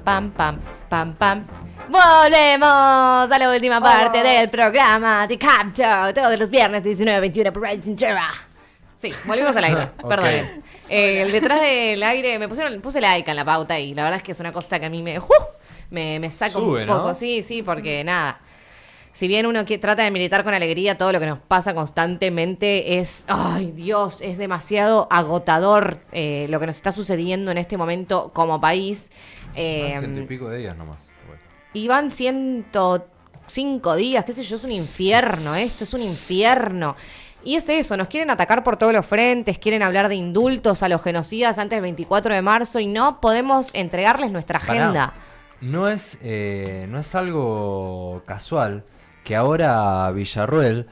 pam, pam, pam, pam. Volvemos a la última parte del programa de Capture, todos los viernes 19:21 por Radio Cintura. Sí, volvimos al aire, perdonen. El detrás del aire, puse like en la pauta y la verdad es que es una cosa que a mí me saca Sube, un poco. ¿no? Sí, porque nada. Si bien uno trata de militar con alegría, todo lo que nos pasa constantemente es, ay Dios, es demasiado agotador lo que nos está sucediendo en este momento como país. Van 100 y pico de días nomás. Bueno. Y van 105 días, qué sé yo, es un infierno esto, es un infierno. Y es eso, nos quieren atacar por todos los frentes, quieren hablar de indultos a los genocidas antes del 24 de marzo y no podemos entregarles nuestra agenda. No es algo casual que ahora Villarruel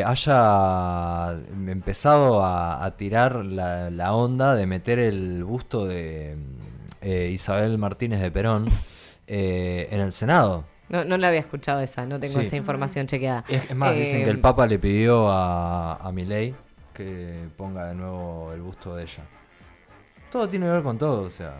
haya empezado a tirar la onda de meter el busto de Isabel Martínez de Perón en el Senado. No la había escuchado esa, no tengo Sí. esa información chequeada. Es más, dicen que el Papa le pidió a Milei que ponga de nuevo el busto de ella. Todo tiene que ver con todo, o sea.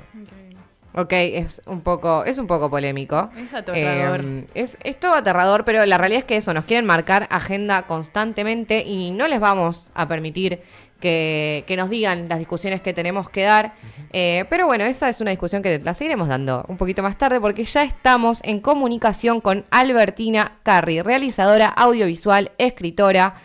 Ok, es un poco polémico. Es aterrador. Es todo aterrador, pero la realidad es que eso, nos quieren marcar agenda constantemente y no les vamos a permitir que nos digan las discusiones que tenemos que dar. Pero bueno, esa es una discusión que la seguiremos dando un poquito más tarde porque ya estamos en comunicación con Albertina Carri, realizadora audiovisual, escritora,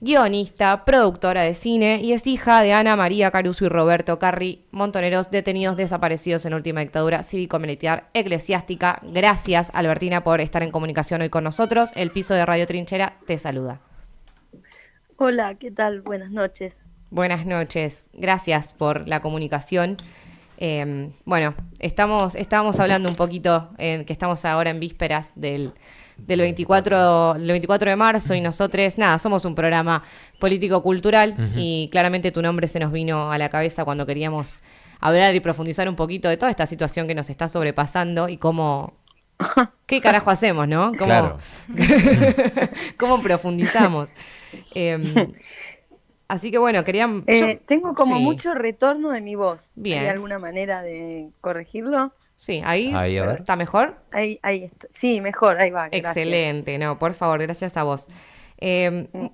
guionista, productora de cine y es hija de Ana María Caruso y Roberto Carri, montoneros detenidos desaparecidos en la última dictadura cívico-militar eclesiástica. Gracias, Albertina, por estar en comunicación hoy con nosotros. El piso de Radio Trinchera te saluda. Hola, ¿qué tal? Buenas noches. Buenas noches, gracias por la comunicación. Bueno, estábamos hablando un poquito, que estamos ahora en vísperas del 24 de marzo y nosotros, nada, somos un programa político-cultural y claramente tu nombre se nos vino a la cabeza cuando queríamos hablar y profundizar un poquito de toda esta situación que nos está sobrepasando y cómo... ¿Qué carajo hacemos, no? Claro. ¿Cómo profundizamos? Así que bueno, tengo como sí. mucho retorno de mi voz. Bien. ¿Hay alguna manera de corregirlo? Sí, ahí a ver. ¿está mejor? Ahí está. Sí, mejor, ahí va. Gracias. Excelente, no, por favor, gracias a vos.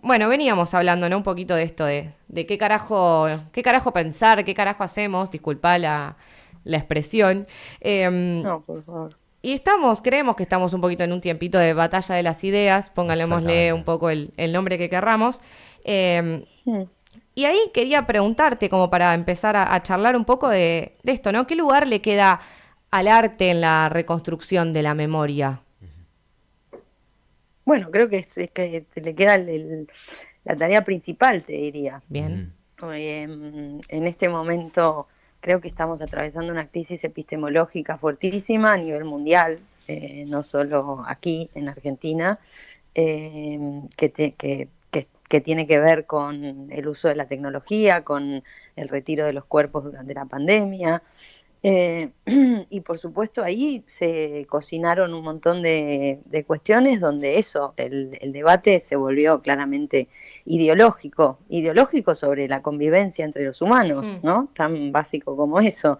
Bueno, veníamos hablando, ¿no? Un poquito de esto, de qué carajo pensar, qué carajo hacemos, disculpa la expresión. No, por favor. Y creemos que estamos un poquito en un tiempito de batalla de las ideas, pónganlemosle un poco el nombre que querramos. Y ahí quería preguntarte, como para empezar a charlar un poco de esto, ¿no? ¿Qué lugar le queda al arte en la reconstrucción de la memoria? Bueno, creo que que le queda la tarea principal, te diría. Bien. En este momento creo que estamos atravesando una crisis epistemológica fuertísima a nivel mundial, no solo aquí en Argentina, que tiene que ver con el uso de la tecnología, con el retiro de los cuerpos durante la pandemia. Y por supuesto ahí se cocinaron un montón de cuestiones donde el debate se volvió claramente ideológico sobre la convivencia entre los humanos, ¿no? Tan básico como eso.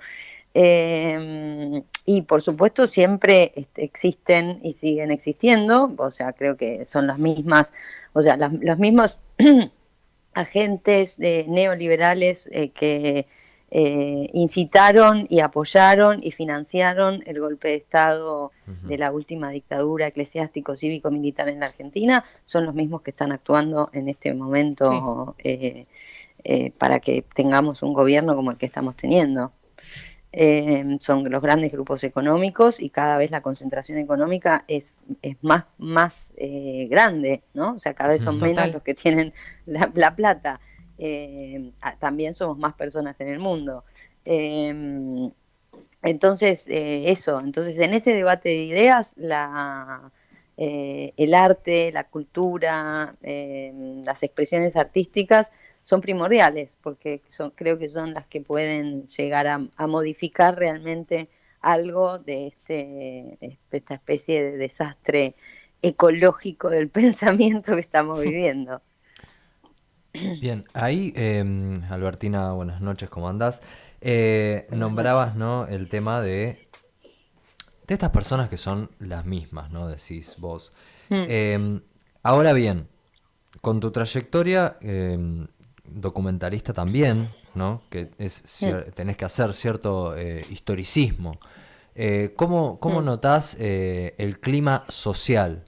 Y por supuesto siempre existen y siguen existiendo, o sea, creo que son las mismas, o sea, los mismos agentes neoliberales que incitaron y apoyaron y financiaron el golpe de Estado de la última dictadura eclesiástico cívico-militar en la Argentina, son los mismos que están actuando en este momento para que tengamos un gobierno como el que estamos teniendo. Son los grandes grupos económicos y cada vez la concentración económica es más grande, ¿no? O sea, cada vez son menos los que tienen la plata. También somos más personas en el mundo. Entonces, entonces en ese debate de ideas, el arte, la cultura, las expresiones artísticas son primordiales, porque creo que son las que pueden llegar a modificar realmente algo de esta especie de desastre ecológico del pensamiento que estamos viviendo. Bien, ahí, Albertina, buenas noches, ¿cómo andás? Nombrabas, ¿no?, el tema de de estas personas que son las mismas, ¿no? Decís vos. Mm, Ahora bien, con tu trayectoria documentalista también, ¿no? Que es mm, tenés que hacer cierto historicismo. ¿Cómo mm. notás el clima social?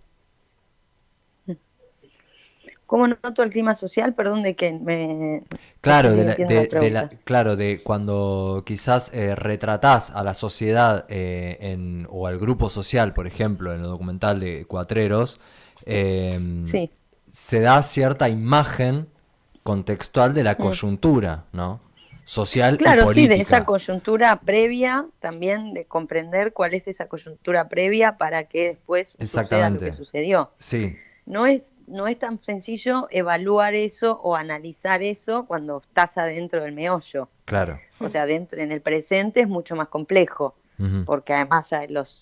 ¿Cómo noto el clima social? Perdón, de que no sé Claro, si entiendo la pregunta. claro, de cuando quizás retratás a la sociedad o al grupo social, por ejemplo, en el documental de Cuatreros, eh, Sí. se da cierta imagen contextual de la Mm. coyuntura, ¿no? Social y Claro, sí, de esa política. coyuntura previa, también de comprender cuál es esa coyuntura previa para que después suceda lo que Exactamente. sucedió. Sí, No es tan sencillo evaluar eso o analizar eso cuando estás adentro del meollo. claro. O sea, dentro, en el presente es mucho más complejo, Ujú, porque además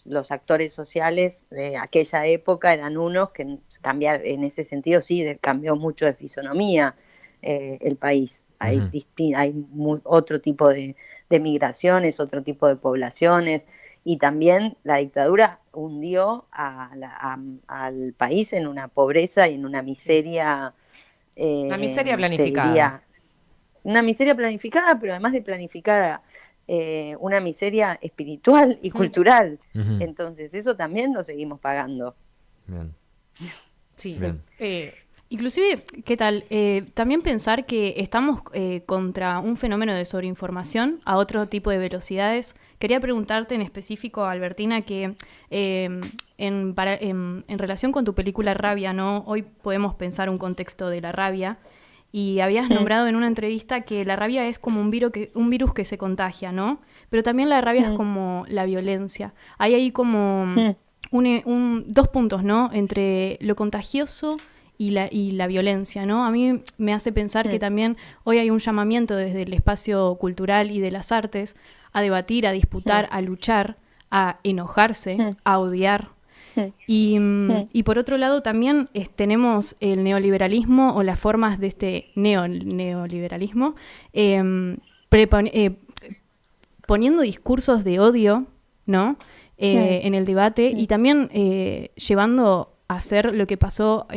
los actores sociales de aquella época eran unos que cambiar en ese sentido sí cambió mucho de fisonomía el país. ujú. Hay otro tipo de migraciones, otro tipo de poblaciones, y también la dictadura hundió al país en una pobreza y en una Sí. miseria, La miseria te planificada. diría, una miseria planificada, pero además de planificada, una miseria espiritual y Mm, cultural. Ujú. Entonces, eso también lo seguimos pagando. Bien, sí. bien. Inclusive, ¿qué tal? También pensar que estamos contra un fenómeno de sobreinformación a otro tipo de velocidades. Quería preguntarte en específico, Albertina, que en relación con tu película Rabia, ¿no? Hoy podemos pensar un contexto de la rabia y habías Mm, nombrado en una entrevista que la rabia es como un virus que se contagia, ¿no? Pero también la rabia es mm, como la violencia. Hay ahí como mm, dos puntos, ¿no? Entre lo contagioso y la violencia, ¿no? A mí me hace pensar que mm, también hoy hay un llamamiento desde el espacio cultural y de las artes a debatir, a mm, disputar, a luchar, a enojarse, mm, a odiar. mm, mm, Y por otro lado también tenemos el neoliberalismo o las formas de este neoliberalismo eh, prepon- eh, poniendo discursos de odio, ¿no? mm, En el debate y mm, también llevando a hacer lo que pasó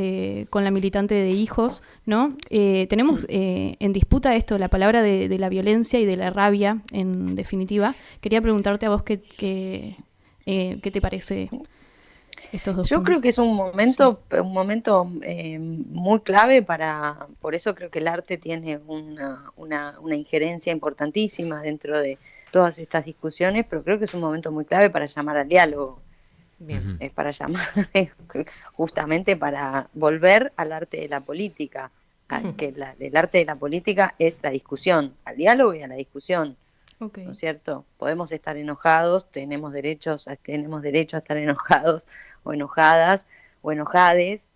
con la militante de Hijos, ¿no? Tenemos mm. en disputa esto, la palabra de la violencia y de la rabia, en definitiva. Quería preguntarte a vos qué te parece estos dos Yo creo puntos. que es Sí. un momento muy clave por eso creo que el arte tiene una injerencia importantísima dentro de todas estas discusiones, pero creo que es un momento muy clave para llamar al diálogo. Bien. Ujú, Es para llamar, es justamente para volver al arte de la política, el arte de la política es la discusión, al diálogo y a la discusión, Ok. ¿no es cierto? Podemos estar enojados, tenemos derecho a estar enojados o enojadas o enojades,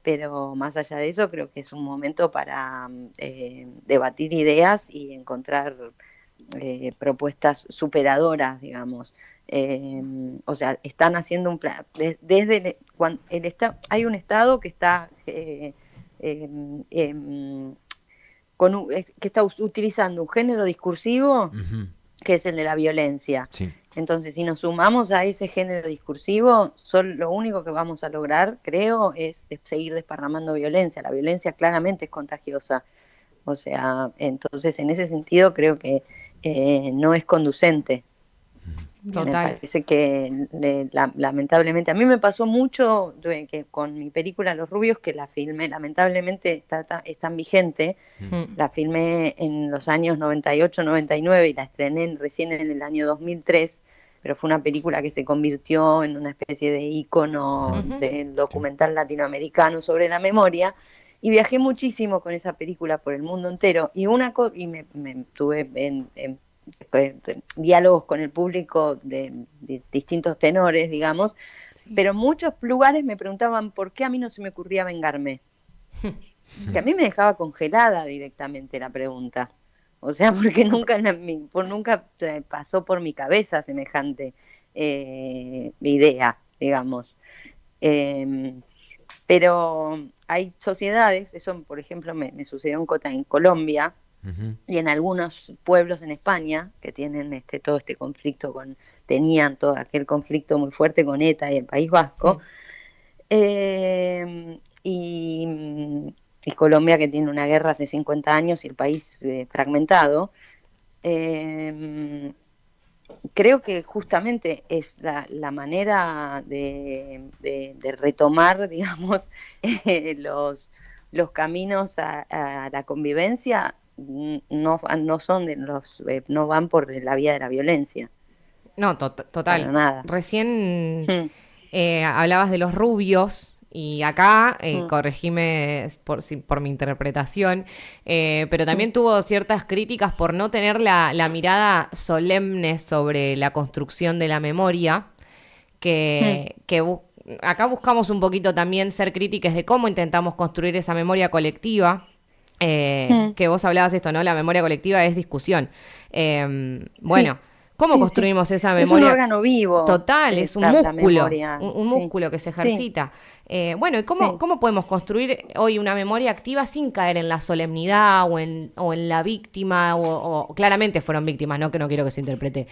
pero más allá de eso creo que es un momento para debatir ideas y encontrar propuestas superadoras, digamos. O sea, están haciendo un plan, desde hay un Estado que está eh, eh, que está utilizando un género discursivo ujú. que es el de la violencia. Sí. Entonces, si nos sumamos a ese género discursivo, lo único que vamos a lograr, creo, es seguir desparramando violencia. La violencia claramente es contagiosa. O sea, entonces en ese sentido creo que no es conducente. Me Total. parece que lamentablemente, a mí me pasó mucho que con mi película Los Rubios, que la filmé, lamentablemente es tan vigente, Mm. la filmé en los años 98, 99 y la estrené recién en el año 2003, pero fue una película que se convirtió en una especie de ícono Ujú. Ujú. del Sí. documental latinoamericano sobre la memoria. Y viajé muchísimo con esa película por el mundo entero y me tuve diálogos con el público de distintos tenores, digamos, Sí. pero muchos lugares me preguntaban por qué a mí no se me ocurría vengarme, que a mí me dejaba congelada directamente la pregunta. O sea, porque nunca pasó por mi cabeza semejante idea, digamos. Eh, pero hay sociedades, eso por ejemplo me sucedió en Colombia, Ujú. y en algunos pueblos en España que tienen todo este conflicto tenían todo aquel conflicto muy fuerte con ETA y el País Vasco, y Colombia que tiene una guerra hace 50 años y el país fragmentado. Creo que justamente es la manera de retomar, digamos, los caminos a la convivencia, no son no van por la vía de la violencia, No, para total. nada. Recién Mm, hablabas de los rubios y acá, mm, corregime por mi interpretación, pero mm, también tuvo ciertas críticas por no tener la mirada solemne sobre la construcción de la memoria, mm, acá buscamos un poquito también ser críticas de cómo intentamos construir esa memoria colectiva. mm. Que vos hablabas esto, ¿no? La memoria colectiva es discusión. Sí, Bueno, ¿cómo sí, sí. construimos esa Es un memoria? órgano vivo, Total, es un la músculo, memoria. un Sí, músculo que se sí, ejercita. Bueno, ¿y sí. cómo podemos construir hoy una memoria activa sin caer en la solemnidad o en la víctima? O claramente fueron víctimas, ¿no? Que no quiero que se interprete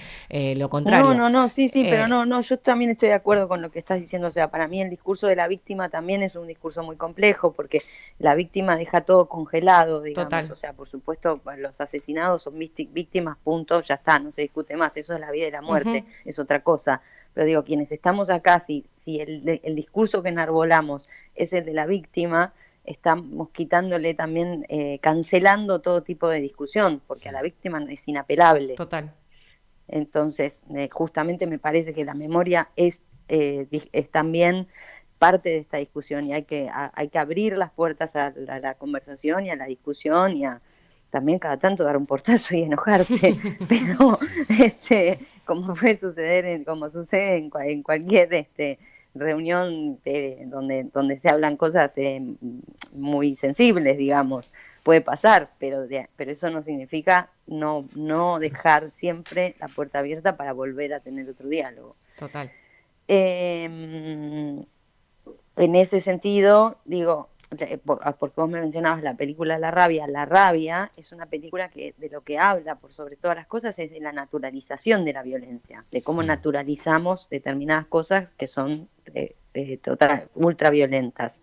lo No, contrario. no, no, sí, sí, pero Eh, no, yo también estoy de acuerdo con lo que estás diciendo. O sea, para mí el discurso de la víctima también es un discurso muy complejo, porque la víctima deja todo congelado, digamos. Total. O sea, por supuesto, los asesinados son víctimas, punto, ya está, no se discute más. Eso es la vida y la Ujú. muerte, es otra cosa. Pero digo, quienes estamos acá, si el discurso que enarbolamos es el de la víctima, estamos quitándole también, cancelando todo tipo de discusión, porque a la víctima es inapelable. Total. Entonces, justamente me parece que la memoria es también parte de esta discusión y hay que abrir las puertas a la conversación y a la discusión y a también cada tanto dar un portazo y enojarse, pero como puede suceder, como sucede en cualquier reunión donde se hablan cosas muy sensibles, digamos, puede pasar, pero eso no significa no dejar siempre la puerta abierta para volver a tener otro diálogo. Total. En ese sentido, digo, porque vos me mencionabas la película La Rabia es una película que de lo que habla, por sobre todas las cosas, es de la naturalización de la violencia, de cómo naturalizamos determinadas cosas que son ultra violentas.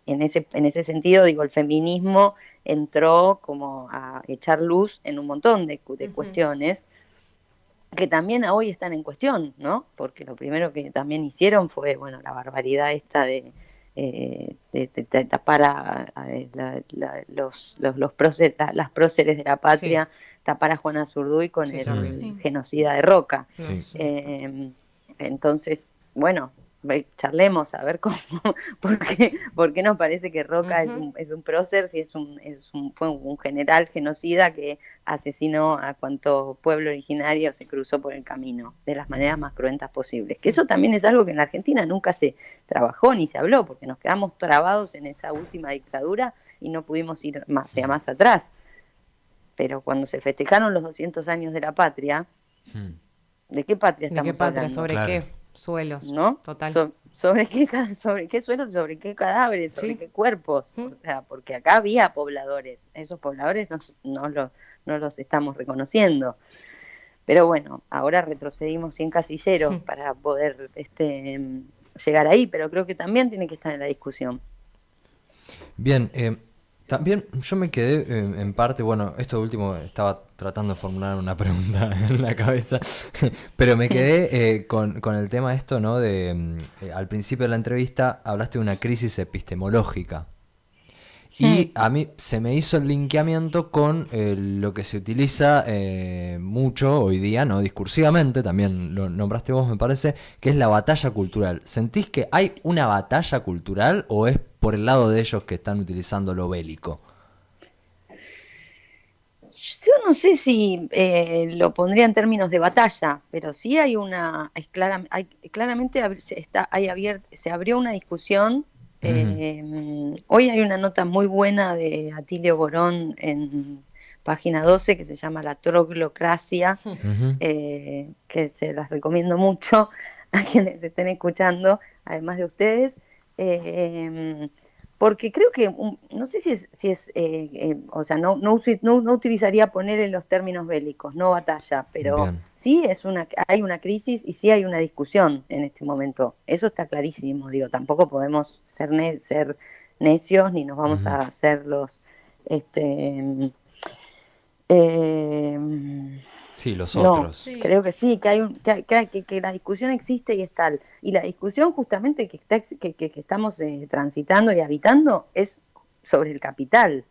En ese sentido, digo, el feminismo entró como a echar luz en un montón de Ujú. cuestiones que también hoy están en cuestión, ¿no? Porque lo primero que también hicieron fue, bueno, la barbaridad esta de tapar las próceres de la Sí, patria, tapar a Juana Zurduy con sí, es el horrible. Sí. genocida de Roca. No, Sí. Entonces, bueno, charlemos a ver cómo, por qué nos parece que Roca es Ujú. un prócer si fue un general genocida que asesinó a cuanto pueblo originario se cruzó por el camino de las maneras más cruentas posibles. Que eso también es algo que en la Argentina nunca se trabajó ni se habló, porque nos quedamos trabados en esa última dictadura y no pudimos ir más atrás. Pero cuando se festejaron los 200 años de la patria, Mm. ¿de qué patria ¿De qué estamos patria? hablando? ¿Sobre Claro. qué? Suelos. ¿No? Total. ¿Sobre qué suelos, sobre qué cadáveres, sobre Sí. qué cuerpos? Ujú. O sea, porque acá había pobladores, esos pobladores no los estamos reconociendo. Pero bueno, ahora retrocedimos 100 casilleros para poder llegar ahí, pero creo que también tiene que estar en la discusión. Bien, también yo me quedé en parte, bueno, esto último estaba tratando de formular una pregunta en la cabeza, pero me quedé con el tema esto, ¿no? Al principio de la entrevista hablaste de una crisis epistemológica. Y a mí se me hizo el linkeamiento con lo que se utiliza mucho hoy día, no discursivamente, también lo nombraste vos, me parece, que es la batalla cultural. ¿Sentís que hay una batalla cultural o es por el lado de ellos que están utilizando lo bélico? Yo no sé si lo pondría en términos de batalla, pero sí claramente se abrió una discusión. Ujú, Hoy hay una nota muy buena de Atilio Borón en página 12 que se llama La troglocracia, ujú, que se las recomiendo mucho a quienes estén escuchando, además de ustedes, porque creo que, no sé o sea, no utilizaría poner en los términos bélicos, no batalla, pero Bien. sí hay una crisis y sí hay una discusión en este momento. Eso está clarísimo, digo, tampoco podemos ser necios ni nos vamos Ujú. a hacer los, este, eh, Sí, los no, otros. Sí. creo que sí, que la discusión existe y es tal. Y la discusión justamente que estamos transitando y habitando es sobre el capital,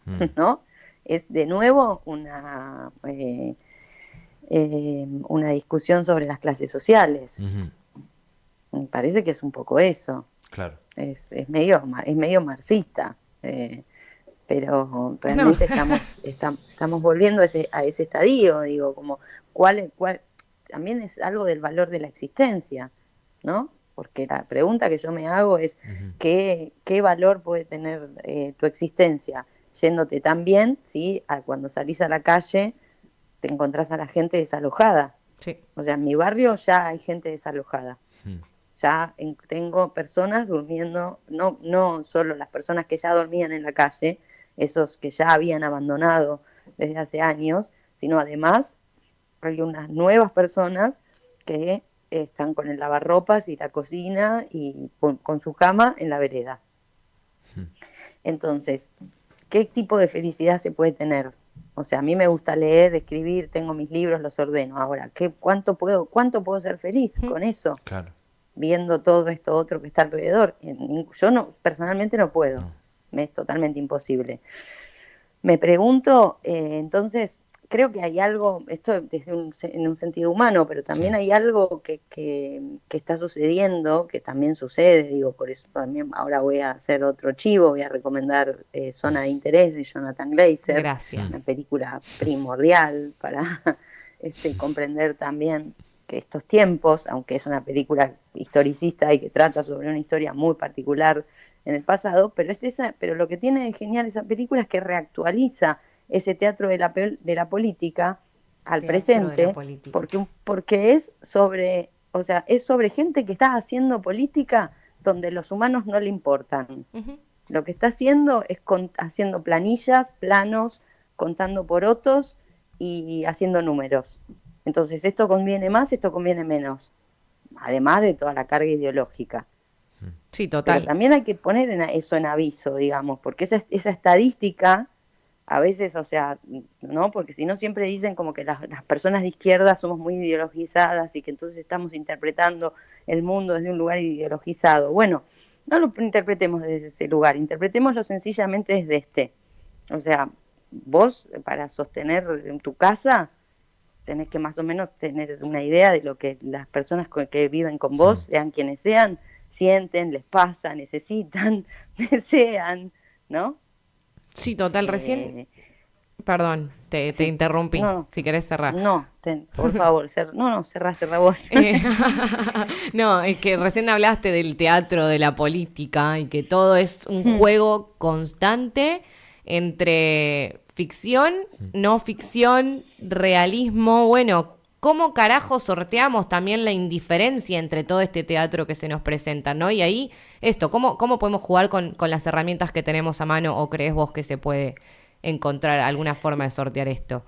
Mm. ¿no? Es de nuevo una discusión sobre las clases sociales. Ujú. Me parece que es un poco eso. Claro. Es medio marxista. Pero No. realmente estamos volviendo a ese estadio, digo, como cuál también es algo del valor de la existencia, ¿no? Porque la pregunta que yo me hago es Ujú. qué valor puede tener tu existencia yéndote tan bien si cuando salís a la calle te encontrás a la gente desalojada. Sí. O sea, en mi barrio ya hay gente desalojada. Mm. Ya tengo personas durmiendo, no solo las personas que ya dormían en la calle, esos que ya habían abandonado desde hace años, sino además hay unas nuevas personas que están con el lavarropas y la cocina y con su cama en la vereda. Mm. Entonces, ¿qué tipo de felicidad se puede tener? O sea, a mí me gusta leer, escribir, tengo mis libros, los ordeno. Ahora, cuánto puedo ser feliz con eso? Claro. Viendo todo esto otro que está alrededor. Yo personalmente no puedo, No. me es totalmente imposible. Me pregunto, entonces, creo que hay algo, esto en un sentido humano, pero Sí. también hay algo que está sucediendo, que también sucede, digo, por eso también ahora voy a hacer otro chivo, voy a recomendar Zona de Interés de Jonathan Glazer, Gracias. una película primordial para comprender también que estos tiempos, aunque es una película historicista y que trata sobre una historia muy particular en el pasado, pero lo que tiene de genial esa película es que reactualiza ese teatro de la política al Teatro de la presente, política. porque o sea, es sobre gente que está haciendo política donde los humanos no le importan. Ujú. Lo que está haciendo es haciendo planillas, planos, contando porotos y haciendo números. Entonces, esto conviene más, esto conviene menos, además de toda la carga ideológica. Sí, Pero total. también hay que poner eso en aviso, digamos, porque esa estadística, a veces, o sea, ¿no? Porque si no siempre dicen como que las personas de izquierda somos muy ideologizadas y que entonces estamos interpretando el mundo desde un lugar ideologizado. Bueno, no lo interpretemos desde ese lugar, interpretémoslo sencillamente desde este. O sea, vos para sostener en tu casa tenés que más o menos tener una idea de lo que las personas que viven con vos, sean quienes sean, sienten, les pasa, necesitan, desean, ¿no? Sí, total. Recién, Eh, perdón, te sí, interrumpí. no, Si querés cerrar. no, por favor, cerrá vos. Eh, no, es que recién hablaste del teatro, de la política y que todo es un juego constante entre ficción, no ficción, realismo. Bueno, ¿cómo carajo sorteamos también la indiferencia entre todo este teatro que se nos presenta, ¿no? Y ahí, ¿cómo podemos jugar con las herramientas que tenemos a mano o crees vos que se puede encontrar alguna forma de sortear esto?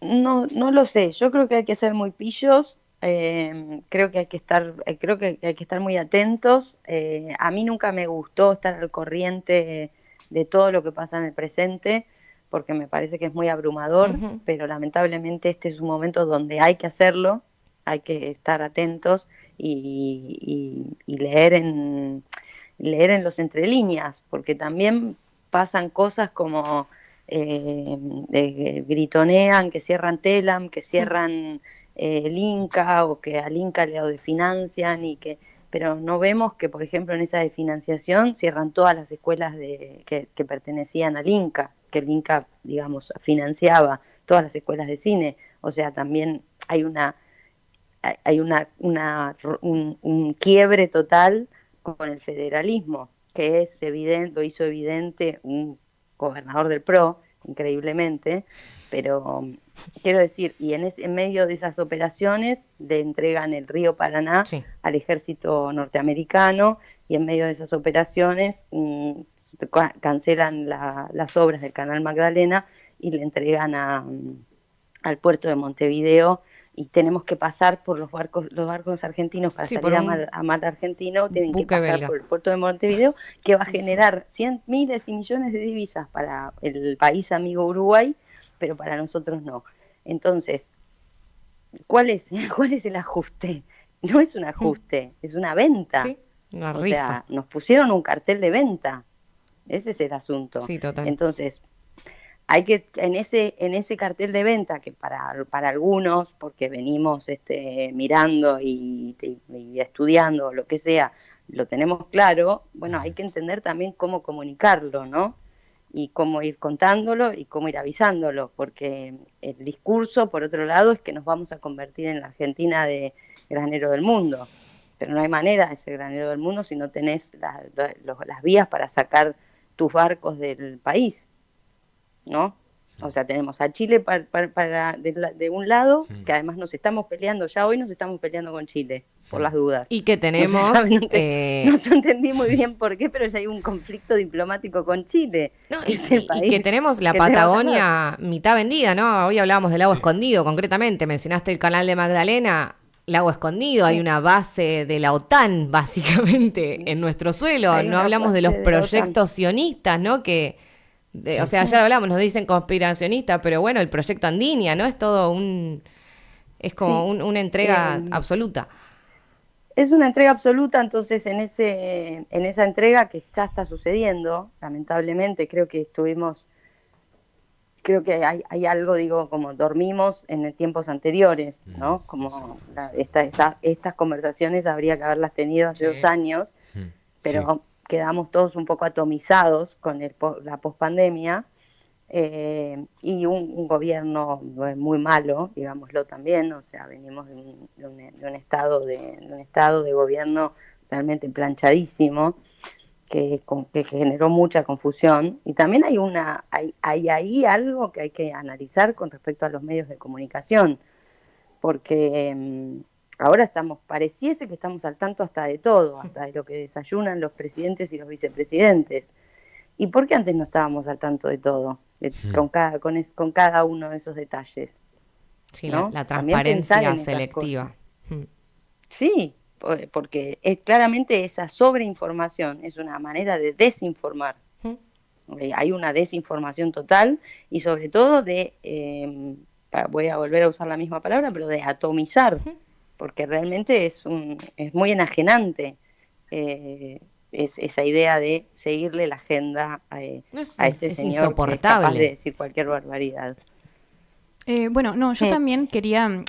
No lo sé, yo creo que hay que ser muy pillos, creo que hay que estar muy atentos. A mí nunca me gustó estar al corriente de todo lo que pasa en el presente, porque me parece que es muy abrumador, Ujú. pero lamentablemente este es un momento donde hay que hacerlo, hay que estar atentos y leer en los entrelíneas, porque también pasan cosas como gritonean, que cierran Telam, que cierran el Inca o que al Inca le desfinancian pero no vemos que, por ejemplo, en esa desfinanciación cierran todas las escuelas que pertenecían al Inca, que el Inca, digamos, financiaba todas las escuelas de cine. O sea, también hay un quiebre total con el federalismo, que lo hizo evidente un gobernador del PRO, increíblemente, pero quiero decir, y en medio de esas operaciones le entregan el río Paraná Sí. al ejército norteamericano, y en medio de esas operaciones cancelan las obras del Canal Magdalena y le entregan al puerto de Montevideo, y tenemos que pasar por los barcos argentinos para Sí, salir por a mar argentino, tienen que buque pasar belga. por el puerto de Montevideo, que va a generar miles y millones de divisas para el país amigo Uruguay, pero para nosotros no. Entonces, ¿cuál es el ajuste? No es un ajuste, es una venta. Sí, una O rifa. sea, nos pusieron un cartel de venta. Ese es el asunto. Sí, total. Entonces, hay que, en ese cartel de venta, que para algunos, porque venimos mirando y estudiando, lo que sea, lo tenemos claro, bueno, hay que entender también cómo comunicarlo, ¿no? Y cómo ir contándolo y cómo ir avisándolo, porque el discurso, por otro lado, es que nos vamos a convertir en la Argentina de granero del mundo, pero no hay manera de ser granero del mundo si no tenés las vías para sacar tus barcos del país, ¿no? O sea, tenemos a Chile de un lado, que además nos estamos peleando, ya hoy nos estamos peleando con Chile, por las dudas. Y que tenemos... No entendí muy bien por qué, pero ya hay un conflicto diplomático con Chile, No, que es el y país que tenemos la que tenemos al lado. Patagonia mitad vendida, ¿no? Hoy hablábamos del lago escondido, concretamente. Mencionaste el canal de Magdalena, lago escondido. Hay una base de la OTAN, básicamente, en nuestro suelo. Hay No una hablamos de los base de la proyectos sionistas, ¿no? O sea, ya hablamos, nos dicen conspiracionistas, pero bueno, el proyecto Andinia, ¿no? Es todo es como Sí. una entrega absoluta. Es una entrega absoluta, entonces en esa entrega que ya está sucediendo, lamentablemente, creo que hay algo, digo, como dormimos en tiempos anteriores, ¿no? Como estas conversaciones habría que haberlas tenido hace 2 años, pero quedamos todos un poco atomizados con la pospandemia, y un gobierno muy malo, digámoslo también. O sea, venimos de un estado de gobierno realmente planchadísimo, que generó mucha confusión. Y también hay ahí algo que hay que analizar con respecto a los medios de comunicación, porque ahora pareciese que estamos al tanto hasta de todo, hasta de lo que desayunan los presidentes y los vicepresidentes. ¿Y por qué antes no estábamos al tanto de todo, con cada uno de esos detalles? Sí, ¿no? la También pensar transparencia en esas selectiva. Sí, porque claramente esa sobreinformación es una manera de desinformar. Hay una desinformación total, y sobre todo voy a volver a usar la misma palabra, pero de atomizar, porque realmente es muy enajenante esa idea de seguirle la agenda a este es señor que es capaz de decir cualquier barbaridad. Yo también quería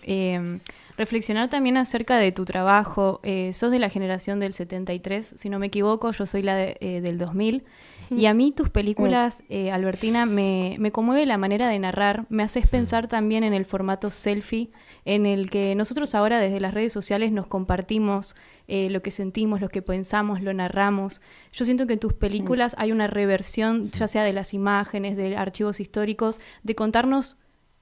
reflexionar también acerca de tu trabajo. Sos de la generación del 73, si no me equivoco, yo soy la del 2000. Y a mí tus películas, Albertina, me conmueve la manera de narrar. Me haces pensar también en el formato selfie, en el que nosotros ahora desde las redes sociales nos compartimos lo que sentimos, lo que pensamos, lo narramos. Yo siento que en tus películas hay una reversión, ya sea de las imágenes, de archivos históricos, de contarnos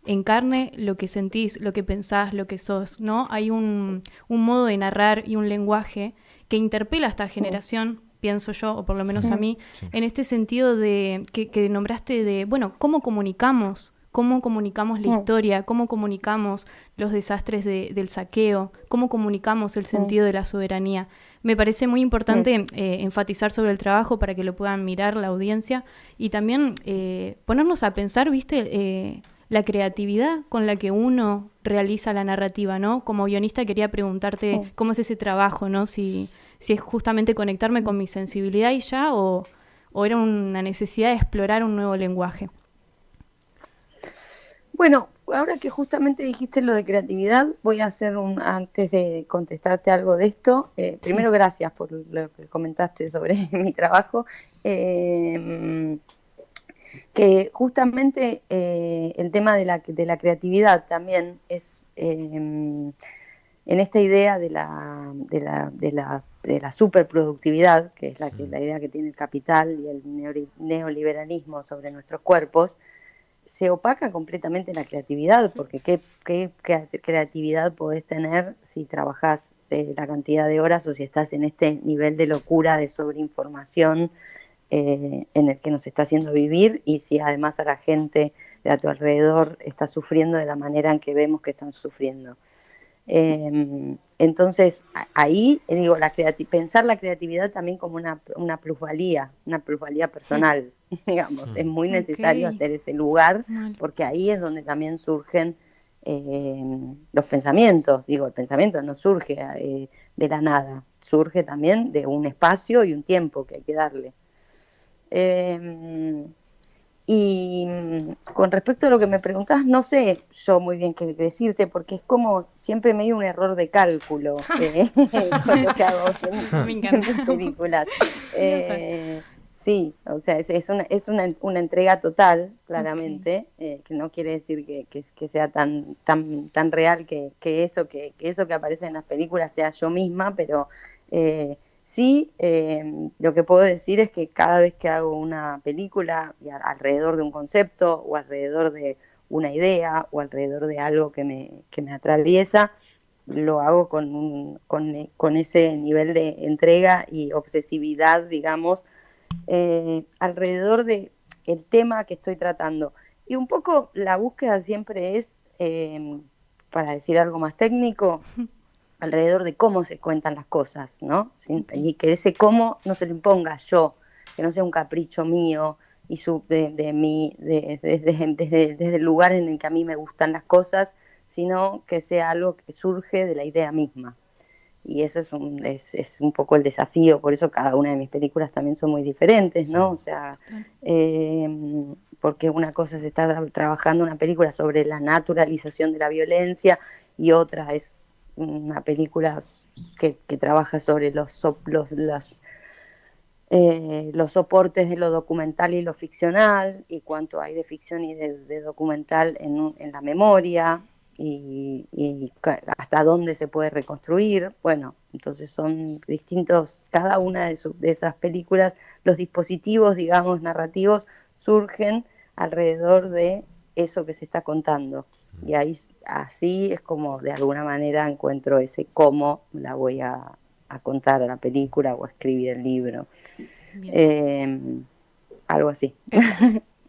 en carne lo que sentís, lo que pensás, lo que sos, ¿no? Hay un modo de narrar y un lenguaje que interpela a esta generación, pienso yo, o por lo menos a mí, en este sentido de que nombraste de, bueno, ¿cómo comunicamos la historia? ¿Cómo comunicamos los desastres del saqueo? ¿Cómo comunicamos el sentido de la soberanía? Me parece muy importante enfatizar sobre el trabajo para que lo puedan mirar la audiencia, y también ponernos a pensar, ¿viste? La creatividad con la que uno realiza la narrativa, ¿no? Como guionista quería preguntarte cómo es ese trabajo, ¿no? Si es justamente conectarme con mi sensibilidad y ya, o era una necesidad de explorar un nuevo lenguaje. Bueno, ahora que justamente dijiste lo de creatividad, voy a hacer antes de contestarte algo de esto, primero gracias por lo que comentaste sobre mi trabajo, que justamente el tema de la creatividad también es en esta idea de la superproductividad, que es la idea que tiene el capital y el neoliberalismo sobre nuestros cuerpos. se opaca completamente la creatividad, porque qué creatividad podés tener si trabajás la cantidad de horas o si estás en este nivel de locura, de sobreinformación en el que nos está haciendo vivir, y si además a la gente de a tu alrededor está sufriendo de la manera en que vemos que están sufriendo. Entonces, ahí digo, pensar la creatividad también como una plusvalía personal, digamos, es muy necesario hacer ese lugar, porque ahí es donde también surgen los pensamientos. Digo, el pensamiento no surge de la nada, surge también de un espacio y un tiempo que hay que darle. Y con respecto a lo que me preguntás, no sé yo muy bien qué decirte, porque es como siempre medio un error de cálculo con lo que hago en mis películas. Sí, o sea, es una entrega total, claramente, que no quiere decir que sea tan real que eso que aparece en las películas sea yo misma, pero sí, lo que puedo decir es que cada vez que hago una película alrededor de un concepto o alrededor de una idea o alrededor de algo que me atraviesa, lo hago con ese nivel de entrega y obsesividad, digamos, alrededor de el tema que estoy tratando. Y un poco la búsqueda siempre es, para decir algo más técnico, alrededor de cómo se cuentan las cosas, ¿no? Y que ese cómo no se lo imponga yo, que no sea un capricho mío y desde el lugar en el que a mí me gustan las cosas, sino que sea algo que surge de la idea misma. Y eso es un poco el desafío, por eso cada una de mis películas también son muy diferentes, ¿no? O sea, porque una cosa es estar trabajando una película sobre la naturalización de la violencia y otra es una película que trabaja sobre los soportes de lo documental y lo ficcional, y cuánto hay de ficción y de documental en la memoria, y hasta dónde se puede reconstruir. Bueno, entonces son distintos, cada una de esas películas, los dispositivos, digamos, narrativos, surgen alrededor de eso que se está contando. Y ahí así es como de alguna manera encuentro ese cómo la voy a contar a la película o a escribir el libro. Algo así.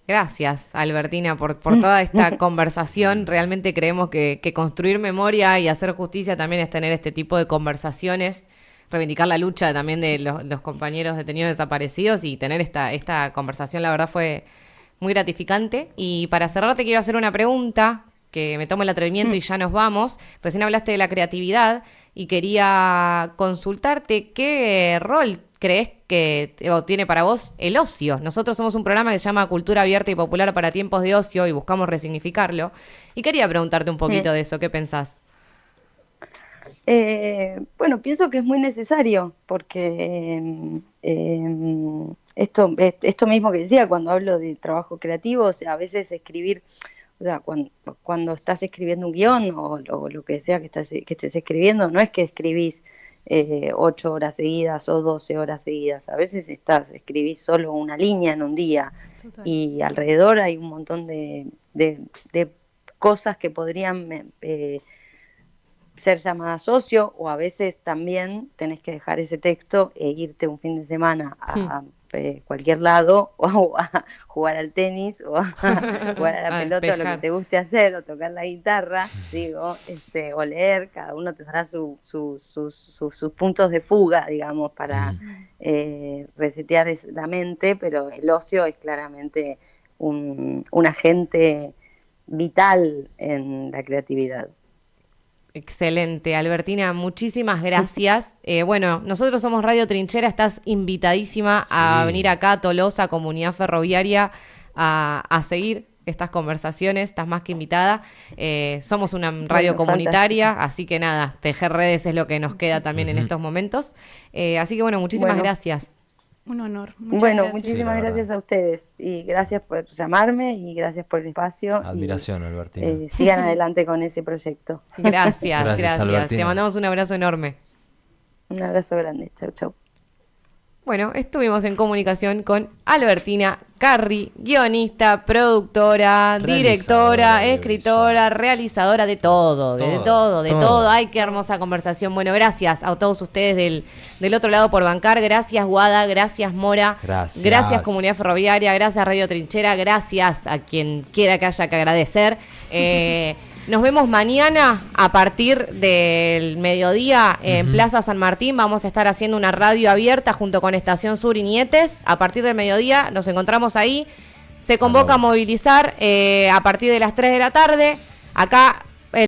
Gracias, Albertina, por toda esta conversación. Realmente creemos que construir memoria y hacer justicia también es tener este tipo de conversaciones, reivindicar la lucha también de los compañeros detenidos desaparecidos, y tener esta conversación, la verdad, fue muy gratificante. Y para cerrar te quiero hacer una pregunta, que me tomo el atrevimiento y ya nos vamos. Recién hablaste de la creatividad y quería consultarte qué rol crees que tiene para vos el ocio. Nosotros somos un programa que se llama Cultura Abierta y Popular para Tiempos de Ocio y buscamos resignificarlo. Y quería preguntarte un poquito de eso. ¿Qué pensás? Bueno, pienso que es muy necesario, porque esto mismo que decía cuando hablo de trabajo creativo, o sea, a veces escribir, o sea, cuando estás escribiendo un guión o lo que sea que estés escribiendo, no es que escribís 8 horas seguidas o 12 horas seguidas. A veces escribís solo una línea en un día. Total. Y alrededor hay un montón de cosas que podrían ser llamadas ocio, o a veces también tenés que dejar ese texto e irte un fin de semana a cualquier lado, o a jugar al tenis, o a jugar a la pelota, o lo que te guste hacer, o tocar la guitarra, digo, o leer. Cada uno tendrá sus puntos de fuga, digamos, para resetear la mente, pero el ocio es claramente un agente vital en la creatividad. Excelente, Albertina, muchísimas gracias. Bueno, nosotros somos Radio Trinchera, estás invitadísima a venir acá a Tolosa, Comunidad Ferroviaria, a seguir estas conversaciones, estás más que invitada. Somos una radio comunitaria, así que nada, tejer redes es lo que nos queda también en estos momentos. Así que bueno, muchísimas gracias. Un honor. Muchísimas gracias a ustedes, y gracias por llamarme y gracias por el espacio. Admiración, Albertina. Sigan adelante con ese proyecto. Gracias. Te mandamos un abrazo enorme. Un abrazo grande. Chau, chau. Bueno, estuvimos en comunicación con Albertina Carri, guionista, productora, directora, escritora, realizadora, de todo. Ay, qué hermosa conversación. Bueno, gracias a todos ustedes del otro lado por bancar. Gracias, Guada. Gracias, Mora. Gracias, Comunidad Ferroviaria. Gracias, Radio Trinchera. Gracias a quien quiera que haya que agradecer. Nos vemos mañana a partir del mediodía en Plaza San Martín. Vamos a estar haciendo una radio abierta junto con Estación Sur y Nietes. A partir del mediodía nos encontramos ahí. Se convoca a movilizar a partir de las 3 de la tarde. Acá